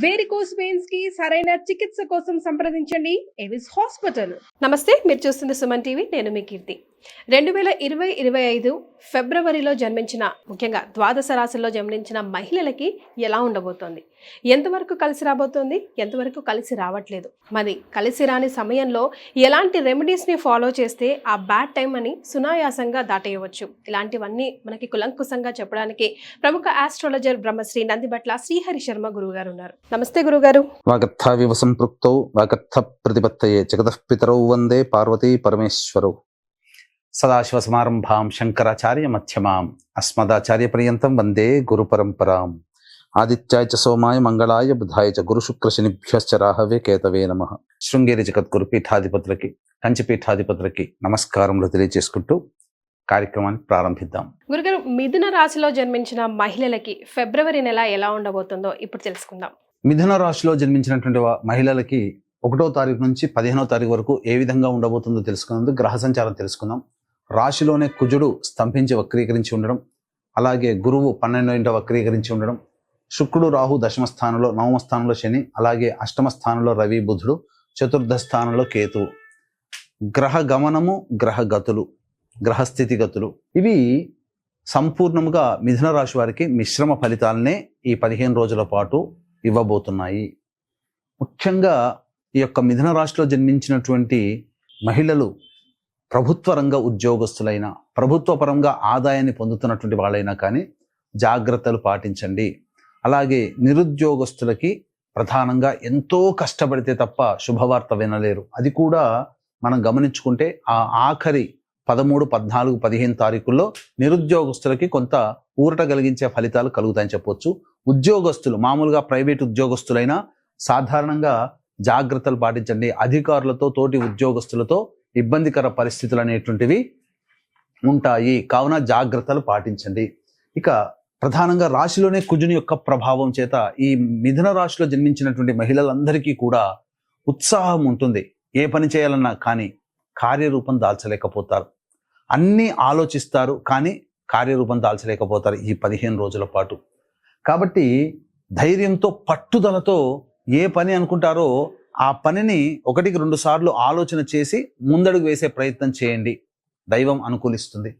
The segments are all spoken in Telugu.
వేరికోస్ వెయిన్స్ కి సరైన చికిత్స కోసం సంప్రదించండి ఎవిస్ హాస్పిటల్. నమస్తే, మీరు చూస్తుంది సుమన్ టీవీ. నేను మీ కీర్తి. 2020-25 ఫిబ్రవరిలో జన్మించిన, ముఖ్యంగా ద్వాదశ రాశుల్లో జన్మించిన మహిళలకి ఎలా ఉండబోతోంది, ఎంతవరకు కలిసి రాబోతోంది, ఎంతవరకు కలిసి రావట్లేదు, మరి కలిసి రాని సమయంలో ఎలాంటి రెమెడీస్ని ఫాలో చేస్తే ఆ బ్యాడ్ టైం అని సునాయాసంగా దాటేయవచ్చు, ఇలాంటివన్నీ మనకి కులంకుశంగా చెప్పడానికి ప్రముఖ ఆస్ట్రాలజర్ బ్రహ్మశ్రీ నందిబట్ల శ్రీహరి శర్మ గురువు గారు ఉన్నారు. నమస్తే గురుగారు. వాగర్థావివ సంపృక్తౌ వాగర్థ ప్రతిపత్తయే జగతః పితరౌ వందే పార్వతీ పరమేశ్వరౌ. సదాశివ సమారంభాం శంకరాచార్య మధ్యమాం అస్మదాచార్య పర్యంతం వందే గురు పరంపరాం. ఆదిత్యాయ చ సోమాయ మంగళాయ బుధాయ చ గురు శుక్ర శనిభ్యశ్చ రాహవే కేతవే నమః. శృంగేరి జగద్గురు పీఠాధిపతులకి, కంచి పీఠాధిపతులకి నమస్కారములు తెలియజేసుకుంటూ కార్యక్రమాన్ని ప్రారంభిద్దాం. గురుగారు, మిథున రాశిలో జన్మించిన మహిళలకి ఫిబ్రవరి నెల ఎలా ఉండబోతుందో ఇప్పుడు తెలుసుకుందాం. మిథున రాశిలో జన్మించినటువంటి మహిళలకి 1వ తారీఖు నుంచి 15వ తారీఖు వరకు ఏ విధంగా ఉండబోతుందో తెలుసుకున్నందుకు గ్రహ సంచారం తెలుసుకుందాం. రాశిలోనే కుజుడు స్తంభించి వక్రీకరించి ఉండడం, అలాగే గురువు 12వ ఇంట వక్రీకరించి ఉండడం, శుక్రుడు రాహు దశమ స్థానంలో, నవమ స్థానంలో శని, అలాగే అష్టమ స్థానంలో రవి బుధుడు, చతుర్థ స్థానంలో కేతు. గ్రహ గమనము, గ్రహ గతులు, గ్రహస్థితిగతులు ఇవి సంపూర్ణముగా మిథున రాశి వారికి మిశ్రమ ఫలితాలనే ఈ 15 రోజుల పాటు ఇవ్వబోతున్నాయి. ముఖ్యంగా ఈ యొక్క మిథున రాశిలో జన్మించినటువంటి మహిళలు ప్రభుత్వ రంగ ఉద్యోగస్తులైనా, ప్రభుత్వ పరంగా ఆదాయాన్ని పొందుతున్నటువంటి వాళ్ళైనా కానీ జాగ్రత్తలు పాటించండి. అలాగే నిరుద్యోగస్తులకి ప్రధానంగా ఎంతో కష్టపడితే తప్ప శుభవార్త వినలేరు. అది కూడా మనం గమనించుకుంటే ఆ ఆఖరి 13, 14, 15 తారీఖుల్లో నిరుద్యోగస్తులకి కొంత ఊరట కలిగించే ఫలితాలు కలుగుతాయని చెప్పొచ్చు. ఉద్యోగస్తులు, మామూలుగా ప్రైవేట్ ఉద్యోగస్తులైనా సాధారణంగా జాగ్రత్తలు పాటించండి. అధికారులతో, తోటి ఉద్యోగస్తులతో ఇబ్బందికర పరిస్థితులు అనేటువంటివి ఉంటాయి, కావున జాగ్రత్తలు పాటించండి. ఇక ప్రధానంగా రాశిలోనే కుజుని యొక్క ప్రభావం చేత ఈ మిథున రాశిలో జన్మించినటువంటి మహిళలందరికీ కూడా ఉత్సాహం ఉంటుంది. ఏ పని చేయాలన్నా కానీ కార్యరూపం దాల్చలేకపోతారు. అన్నీ ఆలోచిస్తారు కానీ కార్యరూపం దాల్చలేకపోతారు ఈ 15 రోజుల పాటు. కాబట్టి ధైర్యంతో, పట్టుదలతో ఏ పని అనుకుంటారో ఆ పనిని 1-2 సార్లు ఆలోచన చేసి ముందడుగు వేసే ప్రయత్నం చేయండి. దైవం అనుకూలిస్తుంది.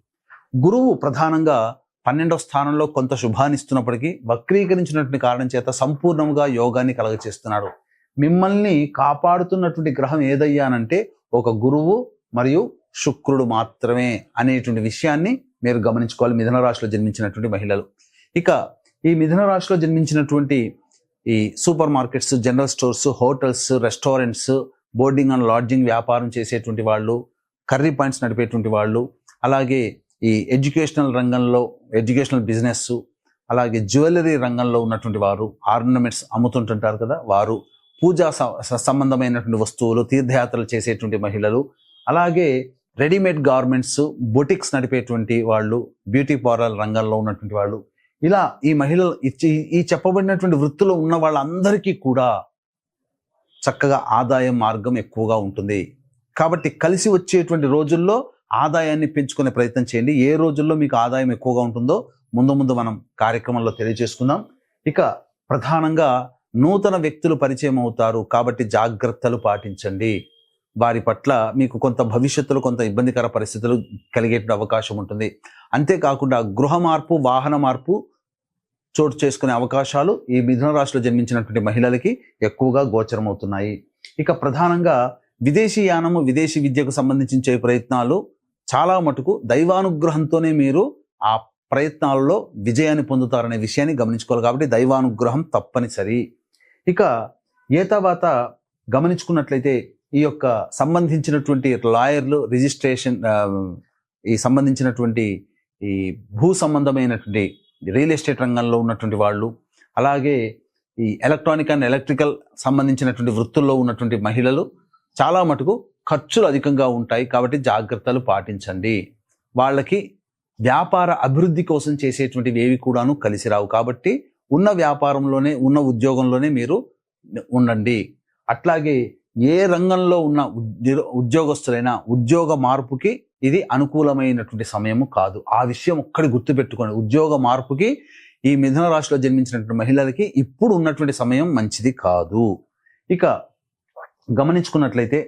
గురువు ప్రధానంగా 12వ స్థానంలో కొంత శుభాన్ని ఇస్తున్నప్పటికీ వక్రీకరించినటువంటి కారణం చేత సంపూర్ణంగా యోగాన్ని కలగచేస్తున్నాడు. మిమ్మల్ని కాపాడుతున్నటువంటి గ్రహం ఏదయ్యానంటే ఒక గురువు మరియు శుక్రుడు మాత్రమే అనేటువంటి విషయాన్ని మీరు గమనించుకోవాలి మిథున రాశిలో జన్మించినటువంటి మహిళలు. ఇక ఈ మిథున రాశిలో జన్మించినటువంటి ఈ super markets, general stores, hotels, restaurants, boarding and lodging వ్యాపారం చేసేటువంటి వాళ్ళు, కర్రీ పాయింట్స్ నడిపేటువంటి వాళ్ళు, అలాగే ఈ ఎడ్యుకేషనల్ రంగంలో ఎడ్యుకేషనల్ బిజినెస్, అలాగే జ్యువెలరీ రంగంలో ఉన్నటువంటి వారు, ఆర్నమెంట్స్ అమ్ముతుంటుంటారు కదా వారు, పూజా సంబంధమైనటువంటి వస్తువులు, తీర్థయాత్రలు చేసేటువంటి మహిళలు, అలాగే రెడీమేడ్ గార్మెంట్స్, బొటిక్స్ నడిపేటువంటి వాళ్ళు, బ్యూటీ పార్లర్ రంగంలో ఉన్నటువంటి వాళ్ళు, ఇలా ఈ మహిళలు ఈ చెప్పబడినటువంటి వృత్తిలో ఉన్న వాళ్ళందరికీ కూడా చక్కగా ఆదాయం మార్గం ఎక్కువగా ఉంటుంది. కాబట్టి కలిసి వచ్చేటువంటి రోజుల్లో ఆదాయాన్ని పెంచుకునే ప్రయత్నం చేయండి. ఏ రోజుల్లో మీకు ఆదాయం ఎక్కువగా ఉంటుందో ముందు మనం కార్యక్రమంలో తెలియజేసుకుందాం. ఇక ప్రధానంగా నూతన వ్యక్తులు పరిచయం అవుతారు కాబట్టి జాగ్రత్తలు పాటించండి. వారి పట్ల మీకు కొంత భవిష్యత్తులో కొంత ఇబ్బందికర పరిస్థితులు కలిగే అవకాశం ఉంటుంది. అంతేకాకుండా గృహ మార్పు, వాహన మార్పు చోటు చేసుకునే అవకాశాలు ఈ మిథున రాశిలో జన్మించినటువంటి మహిళలకి ఎక్కువగా గోచరమవుతున్నాయి. ఇక ప్రధానంగా విదేశీ యానము, విదేశీ విద్యకు సంబంధించే ప్రయత్నాలు చాలా మటుకు దైవానుగ్రహంతోనే మీరు ఆ ప్రయత్నాలలో విజయాన్ని పొందుతారనే విషయాన్ని గమనించుకోవాలి. కాబట్టి దైవానుగ్రహం తప్పనిసరి. ఇక తర్వాత గమనించుకున్నట్లయితే ఈ యొక్క సంబంధించినటువంటి లాయర్లు, రిజిస్ట్రేషన్, ఈ సంబంధించినటువంటి ఈ భూ సంబంధమైనటువంటి రియల్ ఎస్టేట్ రంగంలో ఉన్నటువంటి వాళ్ళు, అలాగే ఈ ఎలక్ట్రానిక్ అండ్ ఎలక్ట్రికల్ సంబంధించినటువంటి వృత్తుల్లో ఉన్నటువంటి మహిళలు చాలా మటుకు ఖర్చులు అధికంగా ఉంటాయి కాబట్టి జాగ్రత్తలు పాటించండి. వాళ్ళకి వ్యాపార అభివృద్ధి కోసం చేసేటువంటివి ఏవి కూడాను కలిసి రావు. కాబట్టి ఉన్న వ్యాపారంలోనే, ఉన్న ఉద్యోగంలోనే మీరు ఉండండి. అట్లాగే ఏ రంగంలో ఉన్న ఉద్యోగస్తులైనా ఉద్యోగ మార్పుకి ఇది అనుకూలమైనటువంటి సమయము కాదు. ఆ విషయం ఒక్కడి గుర్తుపెట్టుకోండి. ఉద్యోగ మార్పుకి ఈ మిథున రాశిలో జన్మించినటువంటి మహిళలకి ఇప్పుడు ఉన్నటువంటి సమయం మంచిది కాదు. ఇక గమనించుకున్నట్లయితే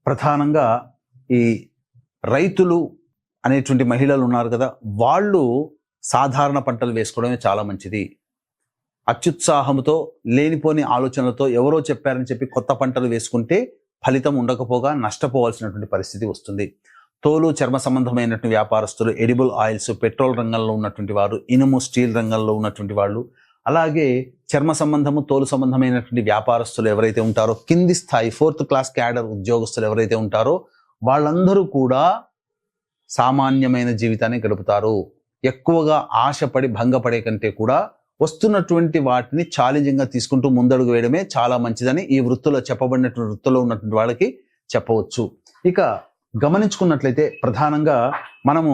ప్రధానంగా ఈ రైతులు అనేటువంటి మహిళలు ఉన్నారు కదా, వాళ్ళు సాధారణ పంటలు వేసుకోవడమే చాలా మంచిది. అత్యుత్సాహంతో లేనిపోని ఆలోచనలతో ఎవరో చెప్పారని చెప్పి కొత్త పంటలు వేసుకుంటే ఫలితం ఉండకపోగా నష్టపోవాల్సినటువంటి పరిస్థితి వస్తుంది. తోలు చర్మ సంబంధమైనటువంటి వ్యాపారస్తులు, ఎడిబుల్ ఆయిల్స్, పెట్రోల్ రంగంలో ఉన్నటువంటి వారు, ఇనుము స్టీల్ రంగంలో ఉన్నటువంటి వాళ్ళు, అలాగే చర్మ సంబంధము తోలు సంబంధమైనటువంటి వ్యాపారస్తులు ఎవరైతే ఉంటారో, కింది స్థాయి 4th క్లాస్ క్యాడర్ ఉద్యోగస్తులు ఎవరైతే ఉంటారో వాళ్ళందరూ కూడా సామాన్యమైన జీవితాన్ని గడుపుతారు. ఎక్కువగా ఆశపడి భంగపడే కంటే కూడా వస్తున్నటువంటి వాటిని ఛాలెంజింగ్గా తీసుకుంటూ ముందడుగు వేయడమే చాలా మంచిదని ఈ వృత్తిలో చెప్పబడినటువంటి వృత్తిలో ఉన్నటువంటి వాళ్ళకి చెప్పవచ్చు. ఇక గమనించుకున్నట్లయితే ప్రధానంగా మనము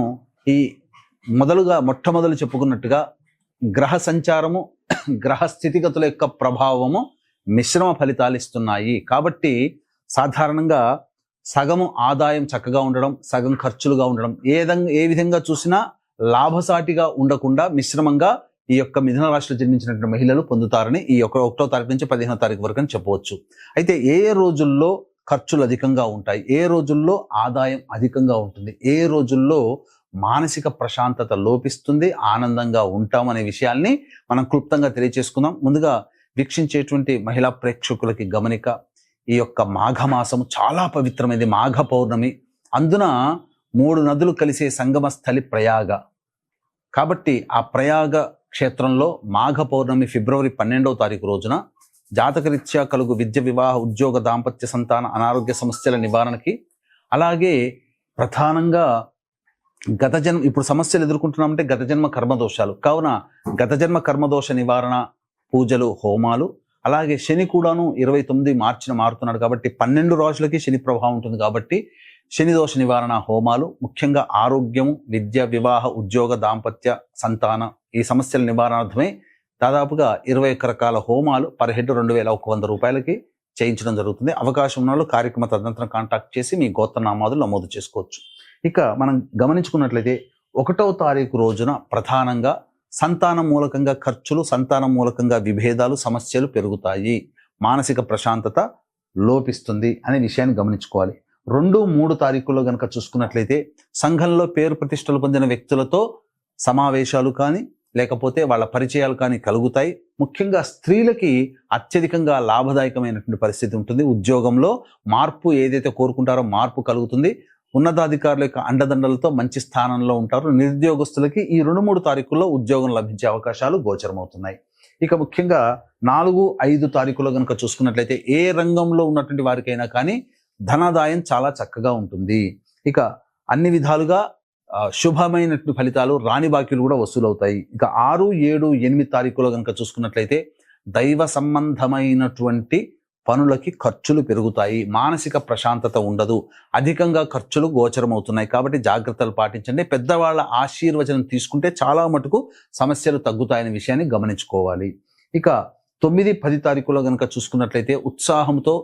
ఈ మొట్టమొదలు చెప్పుకున్నట్టుగా గ్రహ సంచారము, గ్రహ స్థితిగతుల యొక్క ప్రభావము మిశ్రమ ఫలితాలు ఇస్తున్నాయి. కాబట్టి సాధారణంగా సగము ఆదాయం చక్కగా ఉండడం, సగం ఖర్చులుగా ఉండడం, ఏ విధంగా చూసినా లాభసాటిగా ఉండకుండా మిశ్రమంగా ఈ యొక్క మిథున రాశిలో జన్మించినటువంటి మహిళలు పొందుతారని ఈ 1వ తారీఖు నుంచి 15వ తారీఖు వరకు అని చెప్పవచ్చు. అయితే ఏ రోజుల్లో ఖర్చులు అధికంగా ఉంటాయి, ఏ రోజుల్లో ఆదాయం అధికంగా ఉంటుంది, ఏ రోజుల్లో మానసిక ప్రశాంతత లోపిస్తుంది, ఆనందంగా ఉంటామనే విషయాల్ని మనం క్లుప్తంగా తెలియజేసుకుందాం. ముందుగా వీక్షించేటువంటి మహిళా ప్రేక్షకులకి గమనిక, ఈ యొక్క మాఘమాసము చాలా పవిత్రమైనది. మాఘ పౌర్ణమి, అందున 3 నదులు కలిసే సంగమ స్థలి ప్రయాగ. కాబట్టి ఆ ప్రయాగ క్షేత్రంలో మాఘ పౌర్ణమి ఫిబ్రవరి 12వ తారీఖు రోజున జాతకరీత్యా కలుగు విద్య, వివాహ, ఉద్యోగ, దాంపత్య, సంతాన, అనారోగ్య సమస్యల నివారణకి, అలాగే ప్రధానంగా ఇప్పుడు సమస్యలు ఎదుర్కొంటున్నామంటే గత జన్మ కర్మదోషాలు, కావున గత జన్మ కర్మదోష నివారణ పూజలు, హోమాలు, అలాగే శని కూడాను 29 మార్చిన మారుతున్నాడు కాబట్టి 12 రాశులకి శని ప్రభావం ఉంటుంది కాబట్టి శని దోష నివారణ హోమాలు, ముఖ్యంగా ఆరోగ్యము, విద్య, వివాహ, ఉద్యోగ, దాంపత్య, సంతాన ఈ సమస్యల నివారణార్థమై దాదాపుగా 21 రకాల హోమాలు పర్ హెడ్ 2100 రూపాయలకి చేయించడం జరుగుతుంది. అవకాశం ఉన్న వాళ్ళు కార్యక్రమ తదనంతరం కాంటాక్ట్ చేసి మీ గోత్రనామాదులు నమోదు చేసుకోవచ్చు. ఇక మనం గమనించుకున్నట్లయితే 1వ తారీఖు రోజున ప్రధానంగా సంతానం మూలకంగా ఖర్చులు, సంతానం మూలకంగా విభేదాలు, సమస్యలు పెరుగుతాయి, మానసిక ప్రశాంతత లోపిస్తుంది అనే విషయాన్ని గమనించుకోవాలి. 2, 3 తారీఖుల్లో కనుక చూసుకున్నట్లయితే సంఘంలో పేరు ప్రతిష్టలు పొందిన వ్యక్తులతో సమావేశాలు కానీ లేకపోతే వాళ్ళ పరిచయాలు కానీ కలుగుతాయి. ముఖ్యంగా స్త్రీలకి అత్యధికంగా లాభదాయకమైనటువంటి పరిస్థితి ఉంటుంది. ఉద్యోగంలో మార్పు ఏదైతే కోరుకుంటారో మార్పు కలుగుతుంది. ఉన్నతాధికారుల యొక్క అండదండలతో మంచి స్థానంలో ఉంటారు. నిరుద్యోగస్తులకి ఈ 2-3 తారీఖుల్లో ఉద్యోగం లభించే అవకాశాలు గోచరమవుతున్నాయి. ఇక ముఖ్యంగా 4, 5 తారీఖుల్లో కనుక చూసుకున్నట్లయితే ఏ రంగంలో ఉన్నటువంటి వారికైనా కానీ ధనాదాయం చాలా చక్కగా ఉంటుంది. ఇక అన్ని విధాలుగా శుభమైనటువంటి ఫలితాలు, రాని బాకీలు కూడా వసూలవుతాయి. ఇక 6, 7, 8 తారీఖుల్లో కనుక చూసుకున్నట్లయితే దైవ సంబంధమైనటువంటి పనులకి ఖర్చులు పెరుగుతాయి, మానసిక ప్రశాంతత ఉండదు, అధికంగా ఖర్చులు గోచరమవుతున్నాయి. కాబట్టి జాగ్రత్తలు పాటించండి. పెద్దవాళ్ళ ఆశీర్వచనం తీసుకుంటే చాలా మటుకు సమస్యలు తగ్గుతాయనే విషయాన్ని గమనించుకోవాలి. ఇక 9, 10 తారీఖుల్లో కనుక చూసుకున్నట్లయితే ఉత్సాహంతో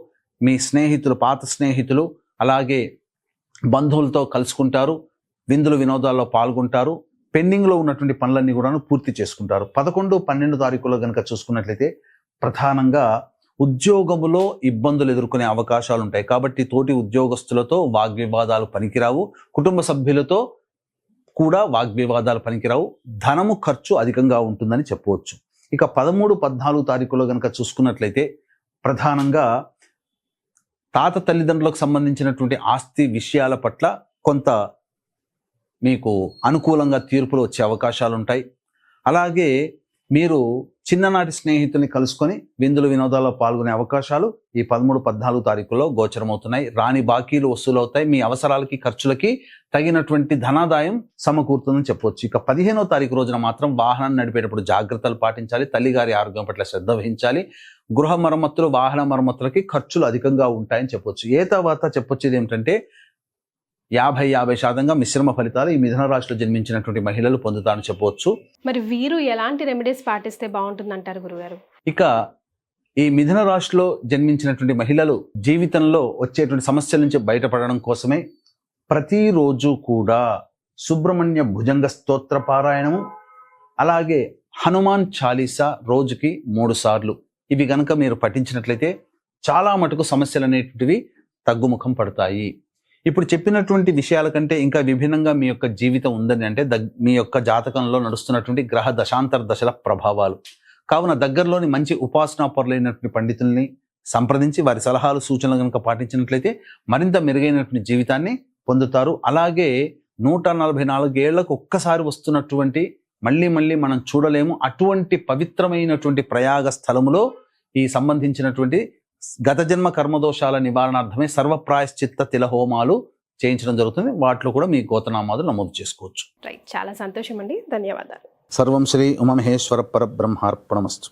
మీ స్నేహితులు, పాత స్నేహితులు, అలాగే బంధువులతో కలుసుకుంటారు, విందులు వినోదాల్లో పాల్గొంటారు, పెండింగ్లో ఉన్నటువంటి పనులన్నీ కూడా పూర్తి చేసుకుంటారు. 11, 12 తారీఖుల్లో కనుక చూసుకున్నట్లయితే ప్రధానంగా ఉద్యోగములో ఇబ్బందులు ఎదుర్కొనే అవకాశాలు ఉంటాయి. కాబట్టి తోటి ఉద్యోగస్తులతో వాగ్వివాదాలు పనికిరావు, కుటుంబ సభ్యులతో కూడా వాగ్వివాదాలు పనికిరావు, ధనము ఖర్చు అధికంగా ఉంటుందని చెప్పవచ్చు. ఇక 13, 14 తారీఖుల్లో కనుక చూసుకున్నట్లయితే ప్రధానంగా తాత తల్లిదండ్రులకు సంబంధించినటువంటి ఆస్తి విషయాల పట్ల కొంత మీకు అనుకూలంగా తీర్పులు వచ్చే అవకాశాలు ఉంటాయి. అలాగే మీరు చిన్ననాటి స్నేహితుల్ని కలుసుకొని విందులు వినోదాల్లో పాల్గొనే అవకాశాలు ఈ 13, 14 తారీఖుల్లో గోచరమవుతున్నాయి. రాని బాకీలు వసూలవుతాయి, మీ అవసరాలకి ఖర్చులకి తగినటువంటి ధనాదాయం సమకూరుతుందని చెప్పవచ్చు. ఇక 15వ తారీఖు రోజున మాత్రం వాహనాన్ని నడిపేటప్పుడు జాగ్రత్తలు పాటించాలి, తల్లిగారి ఆరోగ్యం పట్ల శ్రద్ధ వహించాలి. గృహ మరమ్మతులు, వాహన మరమ్మతులకి ఖర్చులు అధికంగా ఉంటాయని చెప్పొచ్చు. తర్వాత చెప్పొచ్చేది ఏమిటంటే 50% మిశ్రమ ఫలితాలు ఈ మిథున రాశిలో జన్మించినటువంటి మహిళలు పొందుతారని చెప్పవచ్చు. మరి వీరు ఎలాంటి రెమెడీస్ పాటిస్తే బాగుంటుంది అంటారు గురుగారు? ఇక ఈ మిథున రాశిలో జన్మించినటువంటి మహిళలు జీవితంలో వచ్చేటువంటి సమస్యల నుంచి బయటపడడం కోసమే ప్రతిరోజు కూడా సుబ్రహ్మణ్య భుజంగ స్తోత్ర పారాయణము, అలాగే హనుమాన్ చాలీసా రోజుకి 3 సార్లు ఇవి గనక మీరు పఠించినట్లయితే చాలా మటుకు సమస్యలు అనేటివి తగ్గుముఖం పడతాయి. ఇప్పుడు చెప్పినటువంటి విషయాల కంటే ఇంకా విభిన్నంగా మీ యొక్క జీవితం ఉందని అంటే మీ యొక్క జాతకంలో నడుస్తున్నటువంటి గ్రహ దశాంతర దశల ప్రభావాలు. కావున దగ్గరలోని మంచి ఉపాసనా పరులైనటువంటి పండితుల్ని సంప్రదించి వారి సలహాలు సూచనలు కనుక పాటించినట్లయితే మరింత మెరుగైనటువంటి జీవితాన్ని పొందుతారు. అలాగే 144 ఏళ్లకు ఒక్కసారి వస్తున్నటువంటి మళ్ళీ మనం చూడలేము అటువంటి పవిత్రమైనటువంటి ప్రయాగ స్థలములో ఈ సంబంధించినటువంటి గత జన్మ కర్మదోషాల నివారణార్థమే సర్వప్రాయశ్చిత్త తిలహోమాలు చేయించడం జరుగుతుంది. వాటిలో కూడా మీ గోత్రనామాలు నమోదు చేసుకోవచ్చు. రైట్, చాలా సంతోషం అండి, ధన్యవాదాలు. సర్వం శ్రీ ఉమామహేశ్వర పరబ్రహ్మార్పణమస్తు.